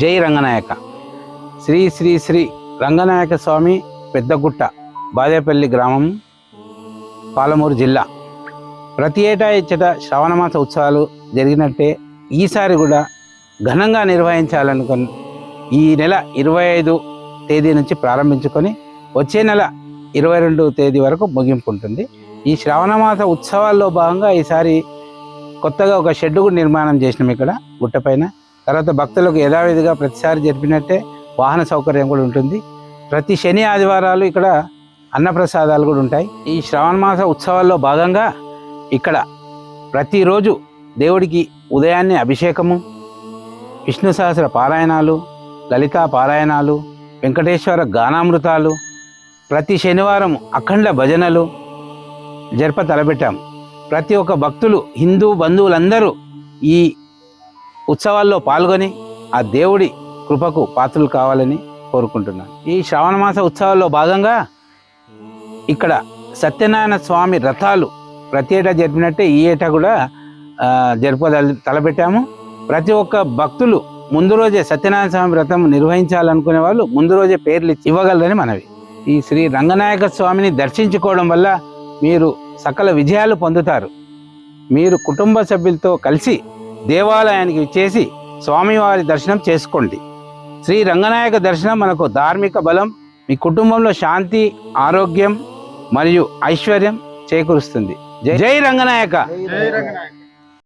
జై రంగనాయక. శ్రీ శ్రీ శ్రీ రంగనాయక స్వామి పెద్దగుట్ట, బాదేపల్లి గ్రామం, పాలమూరు జిల్లా. ప్రతి ఏటా ఇచ్చట శ్రావణమాస ఉత్సవాలు జరిగినట్టే ఈసారి కూడా ఘనంగా నిర్వహించాలనుకుని ఈ నెల 25 తేదీ నుంచి ప్రారంభించుకొని వచ్చే నెల 22 తేదీ వరకు ముగింపు ఉంటుంది. ఈ శ్రావణమాస ఉత్సవాల్లో భాగంగా ఈసారి కొత్తగా ఒక షెడ్ కూడా నిర్మాణం చేసినాం ఇక్కడ గుట్టపైన. తర్వాత భక్తులకు యథావిధిగా ప్రతిసారి జరిపినట్టే వాహన సౌకర్యం కూడా ఉంటుంది. ప్రతి శని ఆదివారాలు ఇక్కడ అన్నప్రసాదాలు కూడా ఉంటాయి. ఈ శ్రావణమాస ఉత్సవాల్లో భాగంగా ఇక్కడ ప్రతిరోజు దేవుడికి ఉదయాన్నే అభిషేకము, విష్ణు సహస్ర పారాయణాలు, లలితా పారాయణాలు, వెంకటేశ్వర గానామృతాలు, ప్రతి శనివారం అఖండ భజనలు జరప తలపెట్టాం. ప్రతి ఒక్క భక్తులు, హిందూ బంధువులందరూ ఈ ఉత్సవాల్లో పాల్గొని ఆ దేవుడి కృపకు పాత్రలు కావాలని కోరుకుంటున్నాను. ఈ శ్రావణమాస ఉత్సవాల్లో భాగంగా ఇక్కడ సత్యనారాయణ స్వామి రథాలు ప్రతి ఏటా జరిపినట్టే ఈ ఏటా కూడా తలపెట్టాము. ప్రతి ఒక్క భక్తులు ముందు రోజే సత్యనారాయణ స్వామి వ్రతం నిర్వహించాలనుకునే వాళ్ళు ముందు రోజే పేర్లు ఇవ్వగలరని మనవి. ఈ శ్రీ రంగనాయక స్వామిని దర్శించుకోవడం వల్ల మీరు సకల విజయాలు పొందుతారు. మీరు కుటుంబ సభ్యులతో కలిసి దేవాలయానికి చేసి స్వామివారి దర్శనం చేసుకోండి. శ్రీ రంగనాయక దర్శనం మనకు ధార్మిక బలం, మీ కుటుంబంలో శాంతి, ఆరోగ్యం మరియు ఐశ్వర్యం చేకూరుస్తుంది. జై రంగనాయక. జై రంగనాయక.